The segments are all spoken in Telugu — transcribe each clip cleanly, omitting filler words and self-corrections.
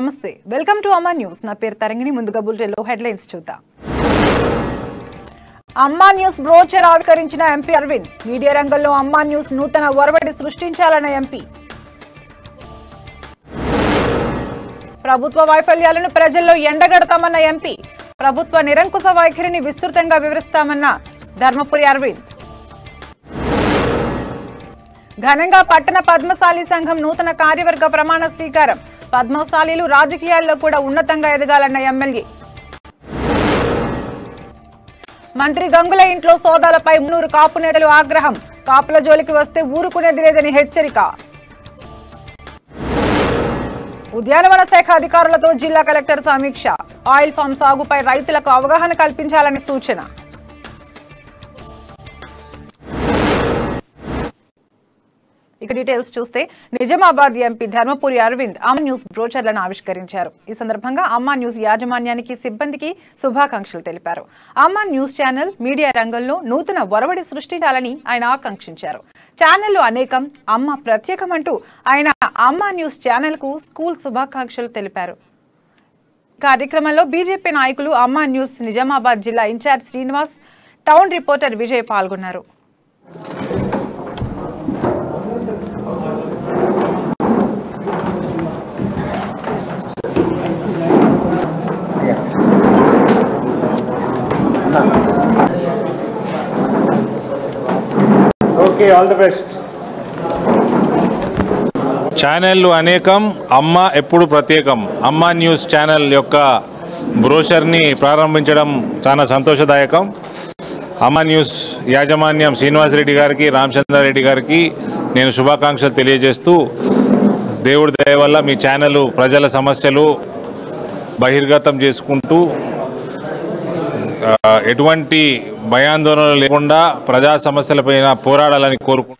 నమస్తే వెల్కమ్ టు అమ్మా న్యూస్ నా పేరు తరంగిణి ముందుగా బులెటిన్లో హెడ్లైన్స్ చూద్దాం అమ్మా న్యూస్ బ్రోచర్ ఆవిష్కరించిన ఎంపీ అరవింద్ మీడియా రంగంలో అమ్మా న్యూస్ నూతన ఒరవడి సృష్టించాలన్న ఎంపీ ప్రభుత్వ వైఫల్యాలను ప్రజల్లో ఎండగడతామన్న ఎంపీ ప్రభుత్వ నిరంకుశ వైఖరిని విస్తృతంగా వివరిస్తామన్న ధర్మపురి అరవింద్ ఘనంగా పట్టణ పద్మశాలి సంఘం నూతన కార్యవర్గ ప్రమాణ స్వీకారం పద్మశాలీలు రాజకీయాల్లో కూడా ఉన్నతంగా ఎదగాలన్న ఎమ్మెల్యే మంత్రి గంగుల ఇంట్లో సోదాలపై 300 కాపు నేతలు ఆగ్రహం కాపుల జోలికి వస్తే ఊరుకునేది లేదని హెచ్చరిక ఉద్యానవన శాఖ అధికారులతో జిల్లా కలెక్టర్ సమీక్ష ఆయిల్ ఫామ్ సాగుపై రైతులకు అవగాహన కల్పించాలని సూచన ఇక డీటెయిల్స్ చూస్తే నిజామాబాద్ ఎంపీ ధర్మపురి అరవింద్ అమ్మా న్యూస్ బ్రోచర్లను ఆవిష్కరించారు ఈ సందర్భంగా అమ్మా న్యూస్ యాజమాన్యానికి సిబ్బందికి శుభాకాంక్షలు తెలిపారు అమ్మా న్యూస్ ఛానల్ మీడియా రంగంలో నూతన ఒరవడి సృష్టించాలని ఆయన ఆకాంక్షించారు ఛానళ్లు అనేకం అమ్మ ప్రత్యేకమంటూ ఆయన అమ్మా న్యూస్ ఛానల్ కు స్కూల్ శుభాకాంక్షలు తెలిపారు కార్యక్రమంలో బీజేపీ నాయకులు అమ్మా న్యూస్ నిజామాబాద్ జిల్లా in charge Srinivas town reporter Vijay పాల్గొన్నారు ఆల్ ది బెస్ట్ ఛానళ్లు అనేకం అమ్మ ఎప్పుడు ప్రత్యేకం అమ్మా న్యూస్ ఛానల్ యొక్క బ్రోషర్ని ప్రారంభించడం చాలా సంతోషదాయకం అమ్మా న్యూస్ యాజమాన్యం శ్రీనివాసరెడ్డి గారికి రామచంద్రారెడ్డి గారికి నేను శుభాకాంక్షలు తెలియజేస్తూ దేవుడి దయ వల్ల మీ ఛానల్ ప్రజల సమస్యలు బహిర్గతం చేసుకుంటూ ఎటువంటి భయాందోళన లేకుండా ప్రజా సమస్యలపైన పోరాడాలని కోరుకుంటున్నాను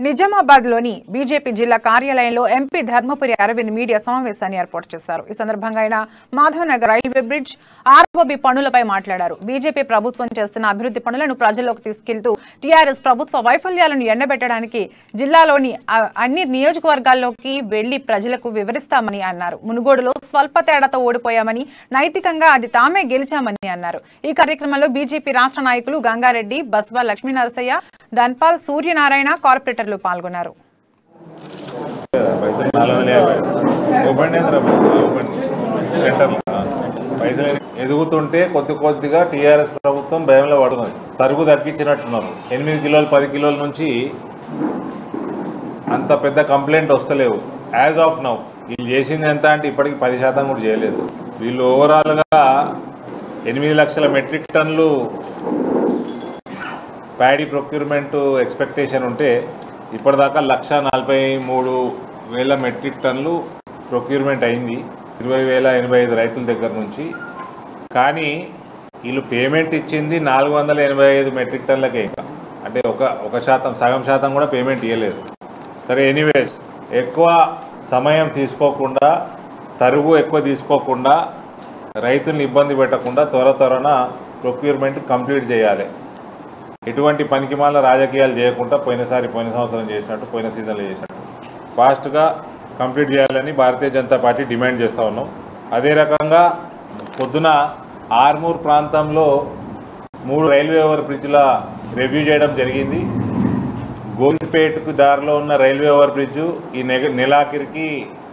నిజామాబాద్ లోని బీజేపీ జిల్లా కార్యాలయంలో ఎంపీ ధర్మపురి అరవింద్ మీడియా సమావేశాన్ని ఏర్పాటు చేశారు ఈ సందర్భంగా ఆయన Madhav Nagar railway bridge ROB పనులపై మాట్లాడారు బీజేపీ ప్రభుత్వం చేస్తున్న అభివృద్ధి పనులను ప్రజల్లోకి తీసుకెళ్తూ టీఆర్ఎస్ ప్రభుత్వ వైఫల్యాలను ఎండబెట్టడానికి జిల్లాలోని అన్ని నియోజకవర్గాల్లోకి వెళ్లి ప్రజలకు వివరిస్తామని అన్నారు మునుగోడులో స్వల్ప తేడాతో ఓడిపోయామని నైతికంగా అది తామే గెలిచామని అన్నారు ఈ కార్యక్రమంలో బీజేపీ రాష్ట్ర నాయకులు గంగారెడ్డి బస్వా లక్ష్మీనరసయ్య ధన్పాల్ సూర్యనారాయణ కార్పొరేటర్లు పాల్గొన్నారు ఎదుగుతుంటే కొద్దిగా టీఆర్ఎస్ ప్రభుత్వం భయంలో పడుతుంది తరుగు తగ్గించినట్టున్నారు 8 కిలోలు 10 కిలోల నుంచి అంత పెద్ద కంప్లైంట్ వస్తలేవు యాజ్ ఆఫ్ నౌ వీళ్ళు చేసింది ఎంత అంటే ఇప్పటికి 10% కూడా చేయలేదు వీళ్ళు ఓవరాల్గా 8 లక్షల మెట్రిక్ టన్నులు ప్యాడీ ప్రొక్యూర్మెంట్ ఎక్స్పెక్టేషన్ ఉంటే ఇప్పటిదాకా 1,43,000 మెట్రిక్ టన్నులు ప్రొక్యూర్మెంట్ అయింది 20,085 రైతుల దగ్గర నుంచి కానీ వీళ్ళు పేమెంట్ ఇచ్చింది 485 మెట్రిక్ టన్నులకే ఇంకా అంటే ఒక శాతం సగం శాతం కూడా పేమెంట్ ఇవ్వలేదు సరే ఎనీవేస్ ఎక్కువ సమయం తీసుకోకుండా తరుగు ఎక్కువ తీసుకోకుండా రైతుల్ని ఇబ్బంది పెట్టకుండా త్వరన ప్రొక్యూర్మెంట్ కంప్లీట్ చేయాలి ఎటువంటి పనికిమాల రాజకీయాలు చేయకుండా పోయిన సంవత్సరం చేసినట్టు పోయిన సీజన్లో చేసినట్టు ఫాస్ట్గా కంప్లీట్ చేయాలని భారతీయ జనతా పార్టీ డిమాండ్ చేస్తూ ఉన్నాం అదే రకంగా పొద్దున ఆర్మూర్ ప్రాంతంలో 3 రైల్వే ఓవర్ బ్రిడ్జ్ల రివ్యూ చేయడం జరిగింది గోల్పేట్కు దారిలో ఉన్న రైల్వే ఓవర్ బ్రిడ్జు ఈ నెలాఖరికి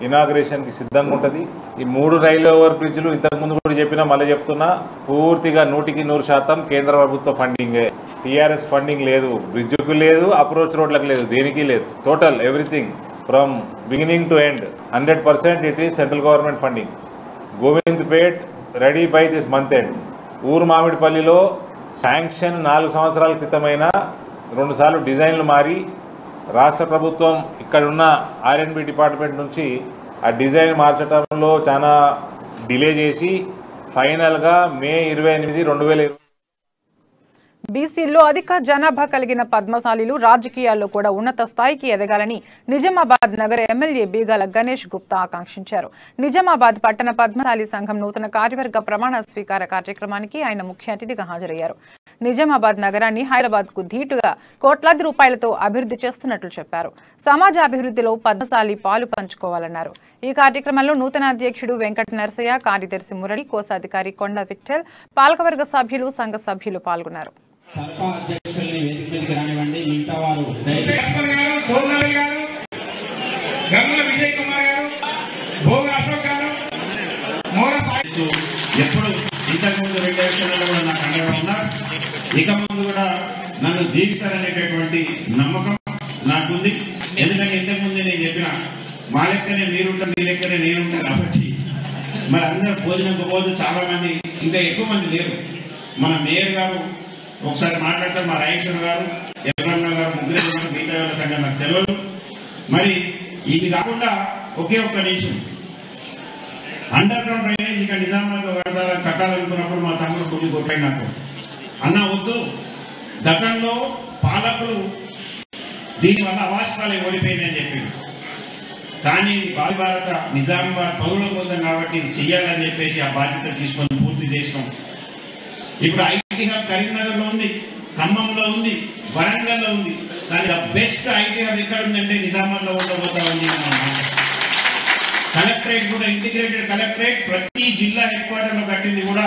ఇనాగ్రేషన్కి సిద్ధంగా ఉంటుంది ఈ 3 రైల్వే ఓవర్ బ్రిడ్జ్లు ఇంతకుముందు కూడా చెప్పినా మళ్ళీ చెప్తున్నా పూర్తిగా 100% కేంద్ర ప్రభుత్వ ఫండింగే టీఆర్ఎస్ ఫండింగ్ లేదు బ్రిడ్జ్కు లేదు అప్రోచ్ రోడ్లకు లేదు దేనికి లేదు total everything from beginning to end 100% it is central government funding Govindpet ready by this month end ఊరు మామిడిపల్లిలో శాంక్షన్ 4 సంవత్సరాల క్రితమైన 2 సార్లు డిజైన్లు మారి రాష్ట్ర ప్రభుత్వం ఇక్కడున్న ఆర్ఎండ్బి డిపార్ట్మెంట్ నుంచి ఆ డిజైన్ మార్చడంలో చాలా డిలే చేసి ఫైనల్గా మే 28, 2020 బీసీల్లో అధిక జనాభా కలిగిన పద్మశాలీలు రాజకీయాల్లో కూడా ఉన్నత స్థాయికి ఎదగాలని నిజామాబాద్ నగర ఎమ్మెల్యే బీగాల గణేష్ గుప్తా ఆకాంక్షించారు నిజామాబాద్ పట్టణ పద్మశాలి సంఘం నూతన కార్యవర్గ ప్రమాణ స్వీకార కార్యక్రమానికి ఆయన ముఖ్య అతిథిగా హాజరయ్యారు నిజామాబాద్ నగరాన్ని హైదరాబాద్కు ధీటుగా కోట్లాది రూపాయలతో అభివృద్ధి చేస్తున్నట్లు చెప్పారు. సమాజ అభివృద్ధిలో పద్మశాలి పాలు పంచుకోవాలన్నారు. ఈ కార్యక్రమంలో నూతన అధ్యక్షుడు వెంకట నరసయ్య, కార్యదర్శి మురళి, కోశాధికారి కొండ విఠల్, పాలకవర్గ సభ్యులు, సంఘ సభ్యులు పాల్గొన్నారు. ఎప్పుడు ఇంతకుముందు 2 ఎలక్షన్లలో కూడా నాకు అండగా ఉన్నారు. ఇక ముందు కూడా నన్ను దీవిస్తారనేటటువంటి నమ్మకం నాకుంది. ఎందుకంటే ఇంతకుముందు నేను చెప్పిన మా లెక్కనే మీరుంటారు, మీ లెక్కనే నేనుంటాను కాబట్టి మరి అందరూ భోజనం పోదు. చాలా మంది ఇంకా ఎక్కువ మంది లేరు. మన మేయర్ గారు ఒకసారి మాట్లాడతారు, మా రాజేశ్వర గారు, ఎర్రన్న గారు, ముగ్గురు మిగతా వాళ్ళ సంగతి నాకు తెలియదు. మరి ఇది కాకుండా ఒకే ఒక్క నిమిషం అండర్ గ్రౌండ్ డ్రైనేజ్ ఇక్కడ నిజామాబాద్ కట్టాలనుకున్నప్పుడు మా తమ్ముడు కొన్ని కొట్టాడు నాకు, అన్న వద్దు, గతంలో పాలకులు దీనివల్ల అవాస్తవాలు ఓడిపోయిందని చెప్పింది. కానీ భావి భారత నిజామాబాద్ పౌరుల కోసం కాబట్టి ఇది చెయ్యాలని చెప్పేసి ఆ బాధ్యత తీసుకొని పూర్తి చేసినాం. ఇప్పుడు ఐటీ హబ్ కరీంనగర్లో ఉంది, ఖమ్మంలో ఉంది, వరంగల్లో ఉంది. కానీ ద బెస్ట్ ఐటీ హబ్ ఎక్కడ ఉందంటే నిజామాబాద్లో ఉండబోతా ఉంది. కలెక్టరేట్ కూడా ఇంటిగ్రేటెడ్ కలెక్టరేట్ ప్రతి జిల్లా హెడ్ క్వార్టర్ లో కట్టింది కూడా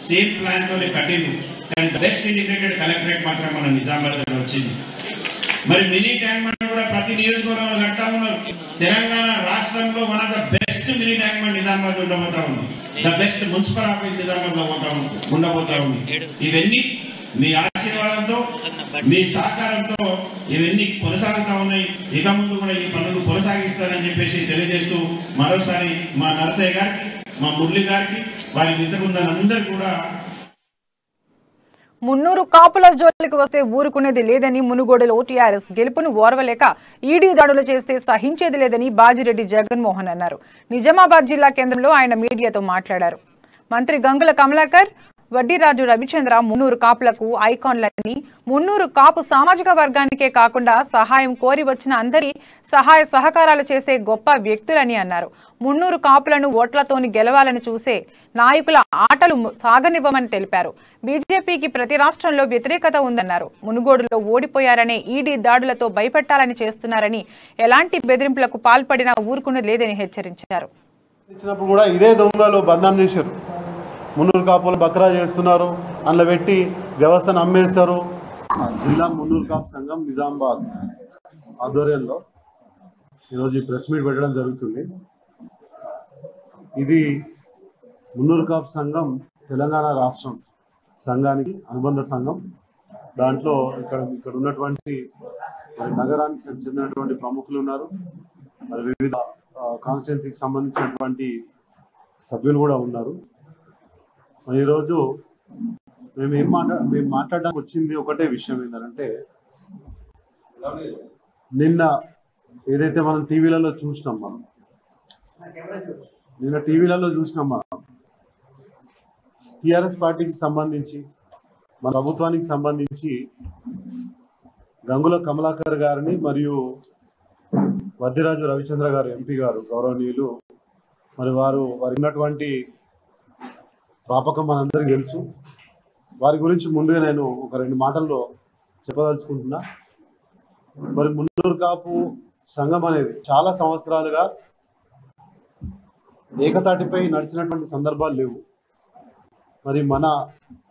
సేమ్ ప్లాన్ తోనే కట్టింది. కానీ బెస్ట్ ఇంటిగ్రేటెడ్ కలెక్టరేట్ మాత్రం మన నిజామాబాద్ వచ్చింది. మరి మినీ ట్యాంక్ బండ్ కూడా ప్రతి నియోజకవర్గంలో కడతా ఉన్నారు. తెలంగాణ రాష్ట్రంలో మన the best mini tank bund Nizamabad ఉండబోతా ఉంది. The best municipal office Nizamabad ఉండబోతా ఉంది. ఇవన్నీ మీ ఆశీర్వాదంతో, మీ సహకారంతో ఇవన్నీ కొనసాగుతా ఉన్నాయి. ఇక ముందు కూడా ఈ పనులు కొనసాగిస్తారని చెప్పేసి తెలియజేస్తూ మరోసారి మా నరసయ్య గారికి, మా మురళి గారికి, వారి మిత్ర బృందాలందరూ కూడా మున్నూరు కాపుల జోలికి వస్తే ఊరుకునేది లేదని మునుగోడులో టీఆర్ఎస్ గెలుపును ఓర్వలేక ఈడీ దాడులు చేస్తే సహించేది లేదని బాజిరెడ్డి జగన్మోహన్ అన్నారు. నిజామాబాద్ జిల్లా కేంద్రంలో ఆయన మీడియాతో మాట్లాడారు. మంత్రి గంగుల కమలాకర్, వడ్డీరాజు రవిచంద్ర మున్నూరు కాపులకు ఐకాన్లని, మున్నూరు కాపు సామాజిక వర్గానికే కాకుండా సహాయం కోరి వచ్చిన అందరి సహాయ సహకారాలు చేసే గొప్ప వ్యక్తులని అన్నారు. మున్నూరు కాపులను ఓట్లతోని గెలవాలని చూసే నాయకుల ఆటలు సాగనివ్వమని తెలిపారు. బీజేపీకి ప్రతి రాష్ట్రంలో వ్యతిరేకత ఉందన్నారు. మునుగోడులో ఓడిపోయారనే ఈడీ దాడులతో భయపెట్టాలని చేస్తున్నారని, ఎలాంటి బెదిరింపులకు పాల్పడినా ఊరుకునేది లేదని హెచ్చరించారు. ఇదే దొంగలు బంధం చేశారు. మున్నూరు కాపులు బక్రా చేస్తున్నారు, అందులో పెట్టి వ్యవస్థను అమ్మేస్తారు. జిల్లా మున్నూరు కాపు సంఘం నిజామాబాద్ ఆధ్వర్యంలో ఈరోజు ఈ ప్రెస్ మీట్ పెట్టడం జరుగుతుంది. ఇది మున్నూరు కాపు సంఘం తెలంగాణ రాష్ట్రం సంఘానికి అనుబంధ సంఘం. దాంట్లో ఇక్కడ ఉన్నటువంటి నగరానికి చెందినటువంటి ప్రముఖులు ఉన్నారు. మరి వివిధ కాన్స్టిట్యున్సీకి సంబంధించినటువంటి సభ్యులు కూడా ఉన్నారు. ఈరోజు మేము మాట్లాడడానికి వచ్చింది ఒకటే విషయం ఏంటంటే, నిన్న ఏదైతే మనం టీవీలలో చూసినాం, మనం టీఆర్ఎస్ పార్టీకి సంబంధించి, మన ప్రభుత్వానికి సంబంధించి గంగుల కమలాకర్ గారిని మరియు వడ్డీరాజు రవిచంద్ర గారు ఎంపీ గారు గౌరవనీయులు, మరి వారు ఉన్నటువంటి ప్రాపకం మనందరికీ తెలుసు. వారి గురించి ముందుగా నేను ఒక 2 మాటల్లో చెప్పదలుచుకుంటున్నా. మరి మున్నూరు కాపు సంఘం అనేది చాలా సంవత్సరాలుగా ఏకతాటిపై నడిచినటువంటి సందర్భాలు లేవు. మరి మన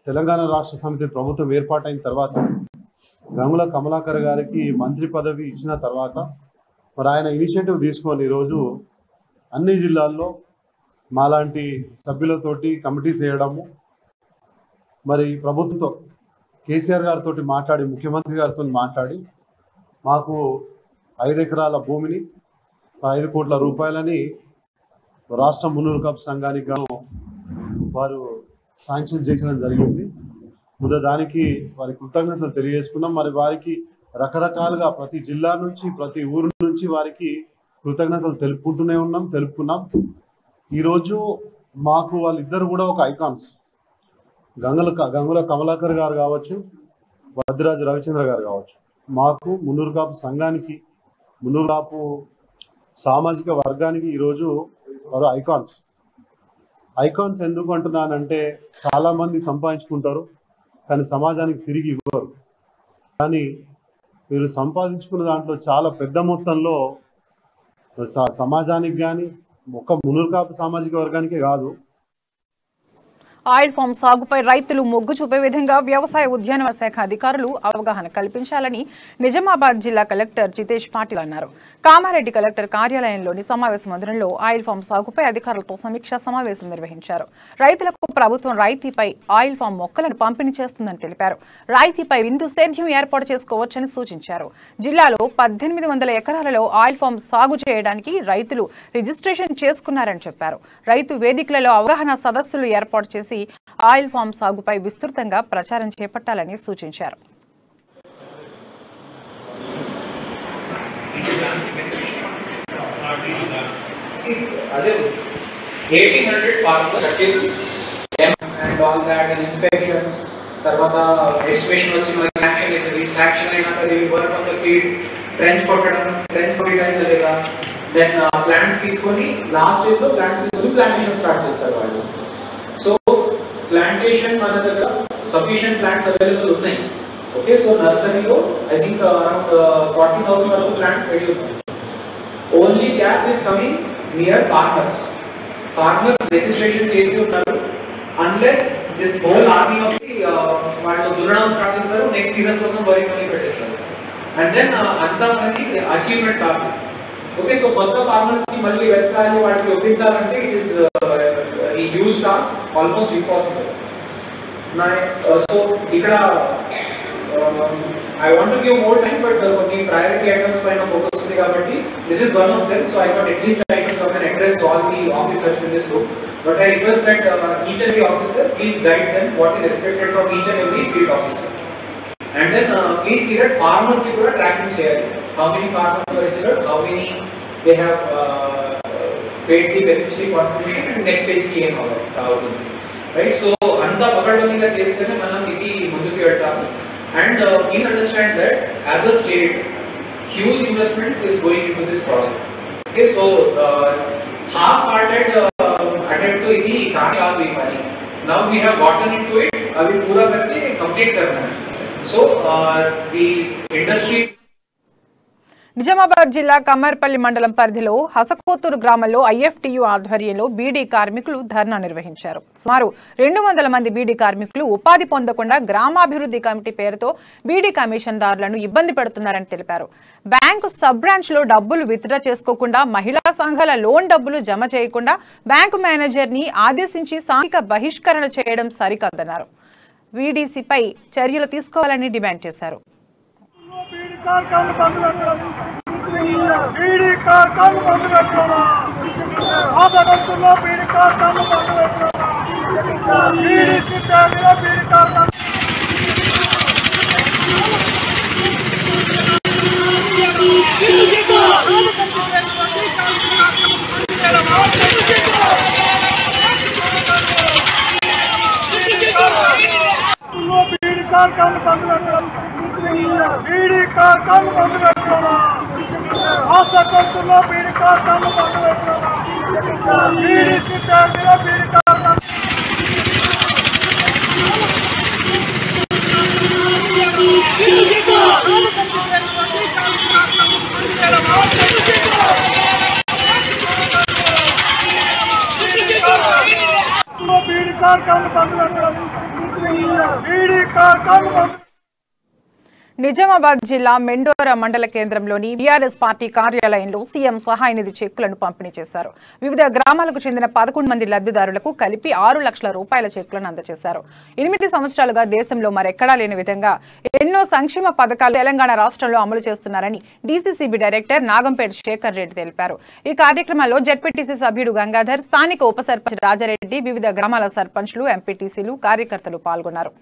తెలంగాణ రాష్ట్ర సమితి ప్రభుత్వం ఏర్పాటైన తర్వాత గంగుల కమలాకర్ గారికి మంత్రి పదవి ఇచ్చిన తర్వాత మరి ఆయన ఇనిషియేటివ్ తీసుకొని ఈరోజు అన్ని జిల్లాల్లో మాలాంటి సభ్యులతోటి కమిటీస్ వేయడము, మరి ప్రభుత్వంతో కేసీఆర్ గారితో మాట్లాడి, ముఖ్యమంత్రి గారితో మాట్లాడి మాకు 5 ఎకరాల భూమిని 5 కోట్ల రూపాయలని రాష్ట్ర మున్నూరు కాపు సంఘానికి గాను వారు శాంక్షన్ చేయడం జరిగింది. ముందు దానికి వారి కృతజ్ఞతలు తెలియజేసుకున్నాం. మరి వారికి రకరకాలుగా ప్రతి జిల్లా నుంచి, ప్రతి ఊరు నుంచి వారికి కృతజ్ఞతలు తెలుపుకున్నాం. ఈరోజు మాకు వాళ్ళిద్దరు కూడా ఒక ఐకాన్స్, గంగుల కమలాకర్ గారు కావచ్చు, వడ్డీరాజు రవిచంద్ర గారు కావచ్చు, మాకు మున్నూరు కాపు సంఘానికి, మున్నూరు కాపు సామాజిక వర్గానికి ఈరోజు వారు ఐకాన్స్. ఎందుకు అంటున్నానంటే, చాలామంది సంపాదించుకుంటారు, కానీ సమాజానికి తిరిగి ఇవ్వరు. కానీ మీరు సంపాదించుకున్న దాంట్లో చాలా పెద్ద మొత్తంలో సమాజానికి కానీ ఒక మునురు కాపు సామాజిక వర్గానికే కాదు, ఆయిల్ ఫామ్ సాగుపై రైతులు మొగ్గు చూపే విధంగా వ్యవసాయ ఉద్యానవన శాఖ అధికారులు అవగాహన కల్పించాలని నిజామాబాద్ జిల్లా కలెక్టర్ జితేష్ పాటిల్ అన్నారు. కామారెడ్డి కలెక్టర్ కార్యాలయంలోని సమావేశ మందిరంలో ఆయిల్ ఫామ్ సాగుపై అధికారులతో సమీక్షా సమావేశం నిర్వహించారు. రైతులకు ప్రభుత్వం రాయితీపై ఆయిల్ ఫామ్ మొక్కలను పంపిణీ చేస్తుందని తెలిపారు. రాయితీపై విందు సేద్యం ఏర్పాటు చేసుకోవచ్చని సూచించారు. జిల్లాలో 1800 ఎకరాలలో ఆయిల్ ఫామ్ సాగు చేయడానికి రైతులు రిజిస్ట్రేషన్ చేసుకున్నారని చెప్పారు. రైతు వేదికలలో అవగాహన సదస్సులు ఏర్పాటు చేసి ఆయిల్ ఫామ్ సాగుపై విస్తృతంగా ప్రచారం చేపట్టాలని సూచించారు. అదే 1800 farmers వచ్చేసి and all that and inspections తర్వాత ఎస్టిమేషన్ వచ్చి మనకి యాక్షన్ అవుతుంది. యాక్షన్ అయినాక work on the field trench కొట్టడం లేదా దెన్ ప్లాంట్స్ తీసుకొని లాస్ట్ స్టేజ్ లో ప్లాంటేషన్ స్టార్ట్ చేస్తారు వాళ్ళు. సో ప్లాంటేషన్ మన దగ్గర సఫిషియెంట్ ప్లాంట్స్ అవైలబుల్ ఉన్నాయి. ఓకే, సో నర్సరీలో ఐ థింక్ అరౌండ్ 40,000 వరకు ప్లాంట్స్ రెడీ ఉన్నాయి. Only gap is coming near farmers registration చేసి ఉన్నారు. Unless this whole army of the వాళ్ళు దున్నడం స్టార్ట్ చేస్తారు, నెక్స్ట్ సీజన్ కోసం వరి మనీ పెట్టేస్తారు. అండ్ దెన్ అంతా మనకి అచీవ్మెంట్ కాదు. ఓకే, సో కొత్త ఫార్మర్స్ కి మళ్ళీ వెతకాలి, వాటికి ఒప్పించాలంటే ఇట్ ఈస్ ఈ huge task, almost impossible. So ఇక్కడ I want to give more time, but కొన్ని priority items పైన focus ఉంది కాబట్టి this is one of them. So I thought at least I can come and address all the officers in this group. But I request that each and every officer please guide them what is expected from each and every field officer. And then please see that farmers కి కూడా tracking చేయాలి. How many farmers were registered, how many they have paid the beneficiary contribution, and next stage కి ఏం అవుతుంది, right? So అంతా పకడ్బందీగా చేస్తేనే మనం ఇది ముందుకు వెళ్తాము. And please understand that as a state, huge investment is going into this project. Okay, so half-hearted attempt to ఇది కాని కాదు ఈ పని. Now we have gotten into it, అవి పూరా करके complete करना है. So the industry. నిజామాబాద్ జిల్లా కమ్మర్పల్లి మండలం పరిధిలో హసకోతూరు గ్రామంలో ఐఎఫ్టియు ఆధ్వర్యంలో బీడీ కార్మికులు ధర్నా నిర్వహించారు. సుమారు 200 మంది బీడీ కార్మికులు ఉపాధి పొందకుండా గ్రామాభివృద్ధి కమిటీ పేరుతో బీడీ కమిషన్దారులను ఇబ్బంది పెడుతున్నారని తెలిపారు. బ్యాంకు సబ్ బ్రాంచ్ లో డబ్బులు విత్డ్రా చేసుకోకుండా, మహిళా సంఘాల లోన్ డబ్బులు జమ చేయకుండా బ్యాంకు మేనేజర్ ని ఆదేశించి సాంఘిక బహిష్కరణ చేయడం సరికాదన్నారు. వీడీసీపై చర్యలు తీసుకోవాలని డిమాండ్ చేశారు. నిజామాబాద్ జిల్లా మెండోర మండల కేంద్రంలోని బీఆర్ఎస్ పార్టీ కార్యాలయంలో సీఎం సహాయ నిధి చెక్కులను పంపిణీ చేశారు. వివిధ గ్రామాలకు చెందిన 11 మంది లబ్ధిదారులకు కలిపి 6 లక్షల రూపాయల చెక్కులను అందజేశారు. 8 సంవత్సరాలుగా దేశంలో మరెక్కడా లేని విధంగా ఎన్నో సంక్షేమ పథకాలు తెలంగాణ రాష్ట్రంలో అమలు చేస్తున్నారని డీసీసీబీ డైరెక్టర్ నాగంపేట శేఖర్ రెడ్డి తెలిపారు. ఈ కార్యక్రమంలో జెడ్పీటీసీ సభ్యుడు గంగాధర్, స్థానిక ఉప సర్పంచ్ రాజారెడ్డి, వివిధ గ్రామాల సర్పంచ్లు, ఎంపీటీసీలు, కార్యకర్తలు పాల్గొన్నారు.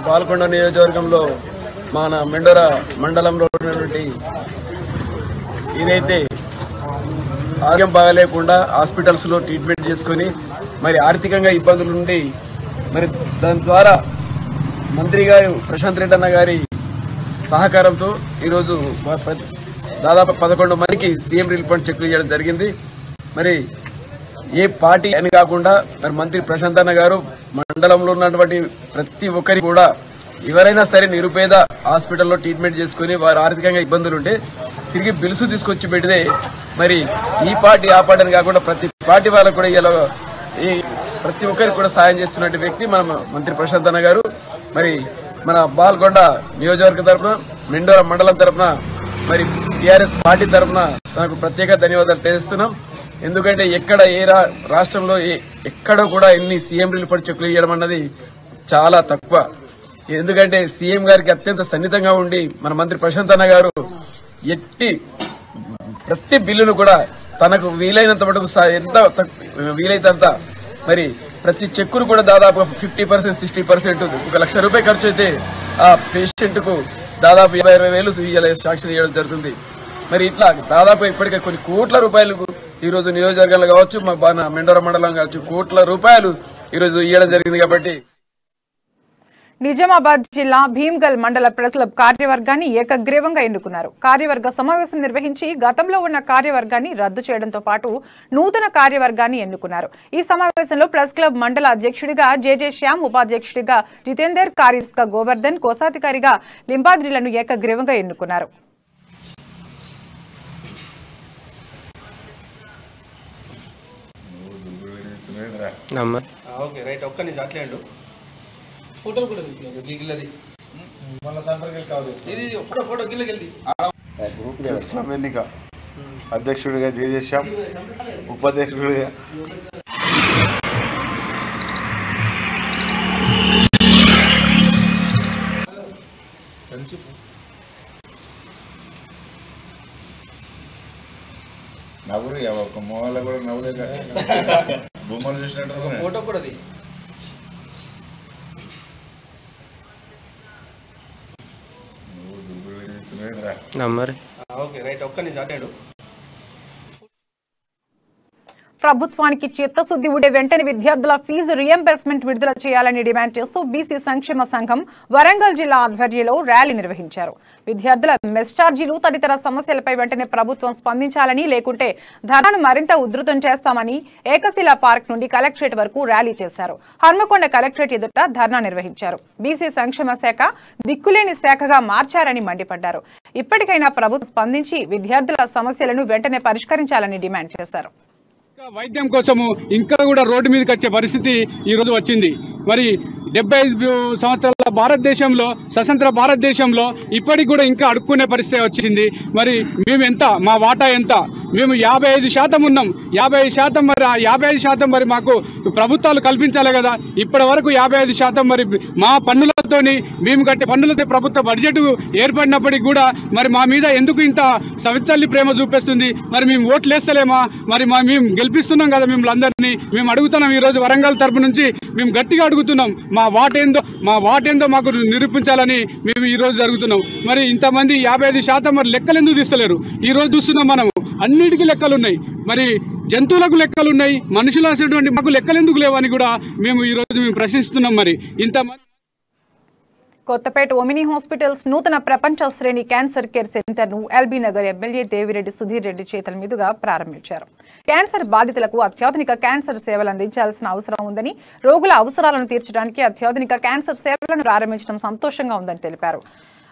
పాల్కొండ నియోజకవర్గంలో మన మెండోర మండలంలో ఉన్నటువంటి ఏదైతే ఆరోగ్యం బాగాలేకుండా హాస్పిటల్స్ లో ట్రీట్మెంట్ చేసుకుని మరి ఆర్థికంగా ఇబ్బందులు ఉండి మరి దాని ద్వారా మంత్రి గారు ప్రశాంత్ రెడ్డి అన్న గారి సహకారంతో ఈరోజు దాదాపు 11 మందికి సీఎం రిలీఫ్ ఫండ్ చెక్లు ఇవ్వడం జరిగింది. మరి ఏ పార్టీ అని కాకుండా మరి మంత్రి ప్రశాంత్ అన్న గారు మండలంలో ఉన్నటువంటి ప్రతి ఒక్కరి కూడా ఎవరైనా సరే నిరుపేద హాస్పిటల్లో ట్రీట్మెంట్ చేసుకుని వారు ఆర్థికంగా ఇబ్బందులు ఉంటే తిరిగి బిల్స్ తీసుకొచ్చి పెడితే మరి ఈ పార్టీ ఆ పార్టీ అని కాకుండా ప్రతి పార్టీ వాళ్ళకు కూడా ఇలా ప్రతి ఒక్కరికి కూడా సాయం చేస్తున్న వ్యక్తి మన మంత్రి ప్రశాంత్ అన్న గారు. మరి మన బాల్కొండ నియోజకవర్గ తరఫున మెండోరా మండలం తరఫున మరి టీఆర్ఎస్ పార్టీ తరఫున తనకు ప్రత్యేక ధన్యవాదాలు తెలియజేస్తున్నాం. ఎందుకంటే ఎక్కడ ఏ రాష్ట్రంలో ఎక్కడ కూడా ఎన్ని సీఎం రిలీఫ్ ఫండ్ చెక్కులు ఇవ్వడం అన్నది చాలా తక్కువ. ఎందుకంటే సీఎం గారికి అత్యంత సన్నిహితంగా ఉండి మన మంత్రి ప్రశాంత్ అన్న గారు ప్రతి బిల్లును కూడా తనకు వీలైనంత మటుకు ఎంత వీలైతే అంత మరి ప్రతి చెక్కును కూడా దాదాపు 50%, 60% 1 లక్ష రూపాయలు ఖర్చు అయితే ఆ పేషెంట్ కు దాదాపు 20,000 శాంక్షన్ చేయడం జరుగుతుంది. మరి ఇట్లా దాదాపు ఇప్పటికే కొన్ని కోట్ల రూపాయలు ఈరోజు నియోజకవర్గంలో కావచ్చు మా మెండోరా మండలం కావచ్చు కోట్ల రూపాయలు ఈరోజు ఇవ్వడం జరిగింది. కాబట్టి నిజామాబాద్ జిల్లా భీమ్గల్ మండల ప్రెస్ క్లబ్ కార్యవర్గాన్ని ఏకగ్రీవంగా ఎన్నుకున్నారు. కార్యవర్గ సమావేశం నిర్వహించి గతంలో ఉన్న కార్యవర్గాన్ని రద్దు చేయడంతో పాటు నూతన కార్యవర్గాన్ని ఎన్నుకున్నారు. ఈ సమావేశంలో ప్రెస్ క్లబ్ మండల అధ్యక్షుడిగా జేజే శ్యామ్, ఉపాధ్యక్షుడిగా జితేందర్, కార్యదర్శిగా గోవర్ధన్, కోశాధికారిగా లింబాద్రిలను ఏకగ్రీవంగా ఎన్నుకున్నారు. ఫోటో కూడా గిల్లది మన సంపర్కాలు కాదు ఇది ఫోటో గిల్లగల్ది ప్రెస్ క్లబ్ ఎన్నిక అధ్యక్షుడిగా జేజే శ్యామ్, ఉపాధ్యక్షుడిగా నవ్వురు ఒక మొహంలో కూడా నవ్వులేక బొమ్మలు చూసినట్టు ఫోటో కూడా ప్రభుత్వానికి చిత్తశుద్ది ఉండే వెంటనే విద్యార్థుల ఫీజు రియంబర్స్మెంట్ విడుదల చేయాలని డిమాండ్ చేస్తూ బీసీ సంక్షేమ సంఘం వరంగల్ జిల్లా ఆధ్వర్యంలో ర్యాలీ నిర్వహించారు. విద్యార్థుల మెస్ ఛార్జీలు తదితర సమస్యలపై వెంటనే ప్రభుత్వం స్పందించాలని, లేకుంటే ధర్నాను మరింత ఉధృతం చేస్తామని ఏకశిలా పార్క్ నుండి కలెక్టరేట్ వరకు ర్యాలీ చేశారు. హన్మకొండ కలెక్టరేట్ ఎదుట ధర్నా నిర్వహించారు. బీసీ సంక్షేమ శాఖ దిక్కులేని శాఖగా మార్చారని మండిపడ్డారు. ఇప్పటికైనా ప్రభుత్వం స్పందించి విద్యార్థుల సమస్యలను వెంటనే పరిష్కరించాలని డిమాండ్ చేశారు. వైద్యం కోసము ఇంకా కూడా రోడ్డు మీదకి వచ్చే పరిస్థితి ఈ రోజు వచ్చింది. మరి 75 సంవత్సరాల భారతదేశంలో, స్వతంత్ర భారతదేశంలో ఇప్పటికి కూడా ఇంకా అడుక్కునే పరిస్థితి వచ్చింది. మరి మేము ఎంత, మా వాటా ఎంత? మేము 55% ఉన్నాం. 50% మరి ఆ 55% మరి మాకు ప్రభుత్వాలు కల్పించాలి కదా. ఇప్పటి వరకు 55% మరి మా పన్నులతోని మేము కట్టే పన్నులతో ప్రభుత్వ బడ్జెట్ ఏర్పడినప్పటికీ కూడా మరి మా మీద ఎందుకు ఇంత సవితల్లి ప్రేమ చూపిస్తుంది? మరి మేము ఓట్లు వేస్తలేమా? మరి మేము గెలిపిస్తున్నాం కదా మిమ్మల్ని అందరినీ. మేము అడుగుతున్నాం, ఈరోజు వరంగల్ తరపు నుంచి మేము గట్టిగా అడుగుతున్నాం, మా వాటేందో మాకు నిరూపించాలని మేము ఈరోజు జరుగుతున్నాం. మరి ఇంతమంది 55% మరి లెక్కలు ఎందుకు తీస్తలేరు? ఈరోజు చూస్తున్నాం మనము అన్నిటికీ లెక్కలు ఉన్నాయి. మరి జంతువులకు లెక్కలు ఉన్నాయి, మనుషులు అనేటువంటి మాకు లెక్కలు ఎందుకు లేవని కూడా మేము ఈరోజు ప్రశ్నిస్తున్నాం. మరి ఇంతమంది కొత్తపేట ఒమినీ హాస్పిటల్స్ నూతన ప్రపంచ శ్రేణి క్యాన్సర్ కేర్ సెంటర్ ను ఎల్బీ నగర్ ఎమ్మెల్యే దేవిరెడ్డి సుధీర్ రెడ్డి చేతుల మీదుగా ప్రారంభించారు. క్యాన్సర్ బాధితులకు అత్యాధునిక క్యాన్సర్ సేవలు అందించాల్సిన అవసరం ఉందని, రోగుల అవసరాలను తీర్చడానికి అత్యాధునిక క్యాన్సర్ సేవలను ప్రారంభించడం సంతోషంగా ఉందని తెలిపారు.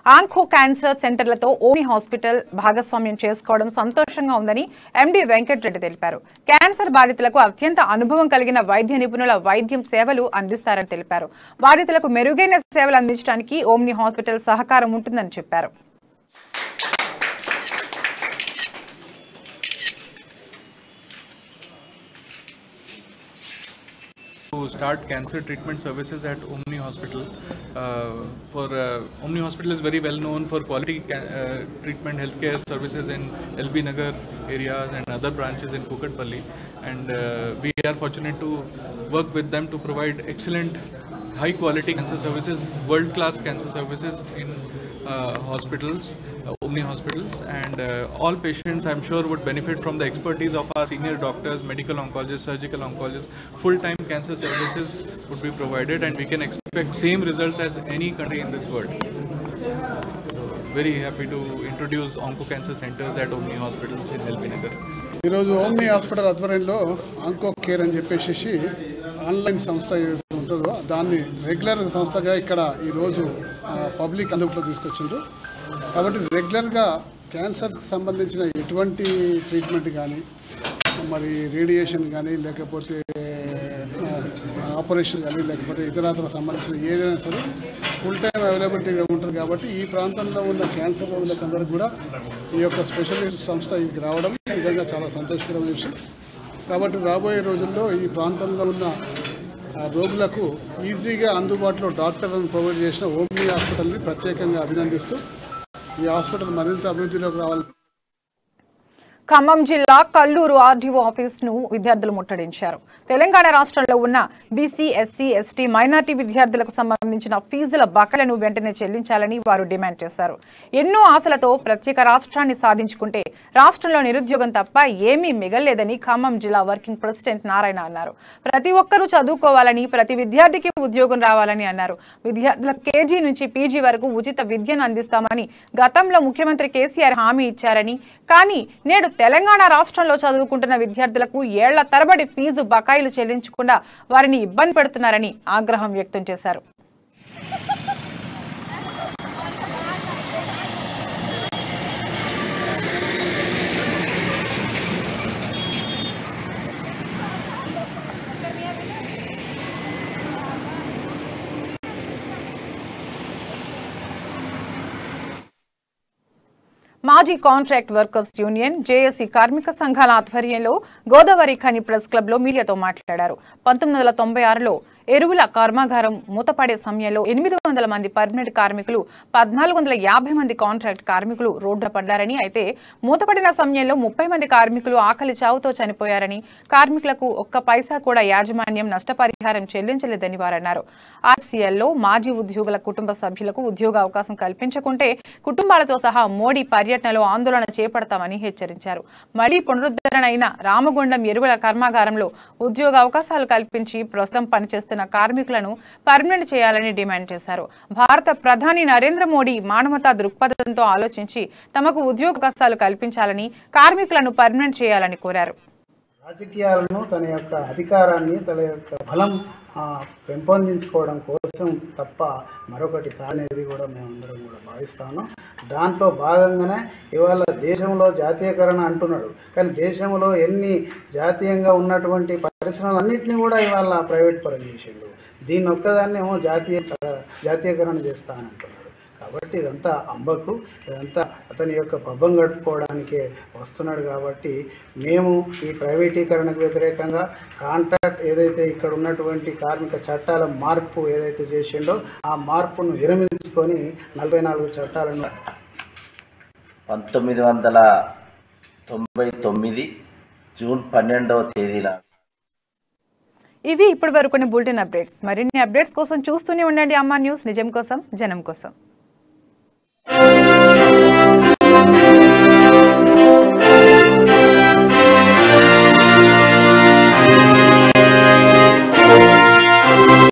ఆంఖో క్యాన్సర్ సెంటర్లతో ఓమినీ హాస్పిటల్ భాగస్వామ్యం చేసుకోవడం సంతోషంగా ఉందని ఎండీ వెంకటరెడ్డి తెలిపారు. క్యాన్సర్ బాధితులకు అత్యంత అనుభవం కలిగిన వైద్య నిపుణుల వైద్యం సేవలు అందిస్తారని తెలిపారు. బాధితులకు మెరుగైన సేవలు అందించడానికి ఓమినీ హాస్పిటల్ సహకారం ఉంటుందని చెప్పారు. To start cancer treatment services at Omni Hospital. Omni Hospital is very well known for quality treatment healthcare services in LB Nagar areas and other branches in Kukatpalli, and we are fortunate to work with them to provide excellent high quality cancer services, world class cancer services in hospitals, Omni hospitals, and all patients I'm sure would benefit from the expertise of our senior doctors, medical oncologists, surgical oncologists. Full-time cancer services would be provided, and we can expect same results as any country in this world. Very happy to introduce onco cancer centers at Omni hospitals in LB Nagar. ఈరోజు ఓమ్ని హాస్పిటల్ ఆధ్వర్యంలో ఆంకో కేర్ అని చెప్పేసి ఆన్లైన్ సంస్థ ఏదైతే ఉంటుందో దాన్ని రెగ్యులర్ సంస్థగా ఇక్కడ ఈరోజు పబ్లిక్ అందుబాటులో తీసుకొచ్చిండ్రు. కాబట్టి రెగ్యులర్గా క్యాన్సర్కి సంబంధించిన ఎటువంటి ట్రీట్మెంట్ కానీ మరి రేడియేషన్ కానీ లేకపోతే ఆపరేషన్ కానీ లేకపోతే ఇతరత్ర సంబంధించిన ఏదైనా సరే ఫుల్ టైం అవైలబిలిటీగా ఉంటుంది. కాబట్టి ఈ ప్రాంతంలో ఉన్న క్యాన్సర్ రోగులకందరికీ కూడా ఈ యొక్క స్పెషలిస్ట్ సంస్థ ఇక్కడికి రావడం నిజంగా చాలా సంతోషకరమైన విషయం. కాబట్టి రాబోయే రోజుల్లో ఈ ప్రాంతంలో ఉన్న రోగులకు ఈజీగా అందుబాటులో డాక్టర్లను ప్రొవైడ్ చేసిన ఓమ్ని హాస్పిటల్ని ప్రత్యేకంగా అభినందిస్తూ ఈ హాస్పిటల్ మరింత అభివృద్ధిలోకి రావాలి. ఖమ్మం జిల్లా కల్లూరు ఆర్డీఓ ఆఫీసును విద్యార్థులు ముట్టడించారు. తెలంగాణ రాష్ట్రంలో ఉన్న బీసీ, ఎస్సీ, ఎస్టీ, మైనార్టీ విద్యార్థులకు సంబంధించిన ఫీజుల బకాయిలను వెంటనే చెల్లించాలని వారు డిమాండ్ చేశారు. ఎన్నో ఆశలతో ప్రత్యేక రాష్ట్రాన్ని సాధించుకుంటే రాష్ట్రంలో నిరుద్యోగం తప్ప ఏమీ మిగల్లేదని ఖమ్మం జిల్లా వర్కింగ్ ప్రెసిడెంట్ నారాయణ అన్నారు. ప్రతి ఒక్కరూ చదువుకోవాలని, ప్రతి విద్యార్థికి ఉద్యోగం రావాలని అన్నారు. విద్యార్థులకు కేజీ నుంచి పీజీ వరకు ఉచిత విద్యను అందిస్తామని గతంలో ముఖ్యమంత్రి కేసీఆర్ హామీ ఇచ్చారని, కానీ నేడు తెలంగాణ రాష్ట్రంలో చదువుకుంటున్న విద్యార్థులకు ఏళ్ల తరబడి ఫీజు బకాయిలు చెల్లించకుండా వారిని ఇబ్బంది పెడుతున్నారని ఆగ్రహం వ్యక్తం చేశారు. మాజీ కాంట్రాక్ట్ వర్కర్స్ యూనియన్ జేఏసీ కార్మిక సంఘాల ఆధ్వర్యంలో గోదావరి ఖని ప్రెస్ క్లబ్ లో మీడియాతో మాట్లాడారు. 1996లో ఎరువుల కర్మాగారం మూతపడే సమయంలో 800 మంది పర్మనెంట్ కార్మికులు, 1450 మంది కాంట్రాక్ట్ కార్మికులు రోడ్డు పడ్డారని, అయితే మూతపడిన సమయంలో 30 మంది కార్మికులు ఆకలి చావుతో చనిపోయారని, కార్మికులకు ఒక్క పైసా కూడా యాజమాన్యం నష్టపరిహారం చెల్లించలేదని వారన్నారు. ఆర్ఎఫ్సీఎల్లో మాజీ ఉద్యోగుల కుటుంబ సభ్యులకు ఉద్యోగ అవకాశం కల్పించకుంటే కుటుంబాలతో సహా మోడీ పర్యటనలో ఆందోళన చేపడతామని హెచ్చరించారు. మళ్లీ పునరుద్ధరణ అయిన రామగుండం ఎరువుల కర్మాగారంలో ఉద్యోగ అవకాశాలు కల్పించి ప్రస్తుతం పనిచేస్తున్న కార్మికులను పర్మనెంట్ చేయాలని డిమాండ్ చేశారు. భారత ప్రధాని నరేంద్ర మోడీ మానవతా దృక్పథంతో ఆలోచించి తమకు ఉద్యోగ అవకాశాలు కల్పించాలని, కార్మికులను పర్మనెంట్ చేయాలని కోరారు. రాజకీయాలను తన యొక్క అధికారాన్ని తన యొక్క బలం పెంపొందించుకోవడం కోసం తప్ప మరొకటి కానేది కూడా మేమందరం కూడా భావిస్తాను. దాంట్లో భాగంగానే ఇవాళ దేశంలో జాతీయకరణ అంటున్నాడు, కానీ దేశంలో ఎన్ని జాతీయంగా ఉన్నటువంటి పరిశ్రమలన్నింటినీ కూడా ఇవాళ ప్రైవేట్ పరం చేసిండు. దీన్ని ఒక్కదాన్ని ఏమో జాతీయకరణ చేస్తానంటున్నాడు. కాబట్టి ఇదంతా అంబకు, ఇదంతా అతని యొక్క పబ్బం గడుపుకోవడానికే వస్తున్నాడు. కాబట్టి మేము ఈ ప్రైవేటీకరణకు వ్యతిరేకంగా కాంట్రాక్ట్ ఏదైతే ఇక్కడ ఉన్నటువంటి కార్మిక చట్టాల మార్పు ఏదైతే చేసిండో ఆ మార్పును విరమించుకొని 44 చట్టాలను 1999 జూన్ 12వ తేదీన. ఇవి ఇప్పటి వరకు బులెటిన్ అప్డేట్స్. మరిన్ని అప్డేట్స్ కోసం చూస్తూనే ఉండండి అమ్మా న్యూస్, నిజం కోసం జనం కోసం.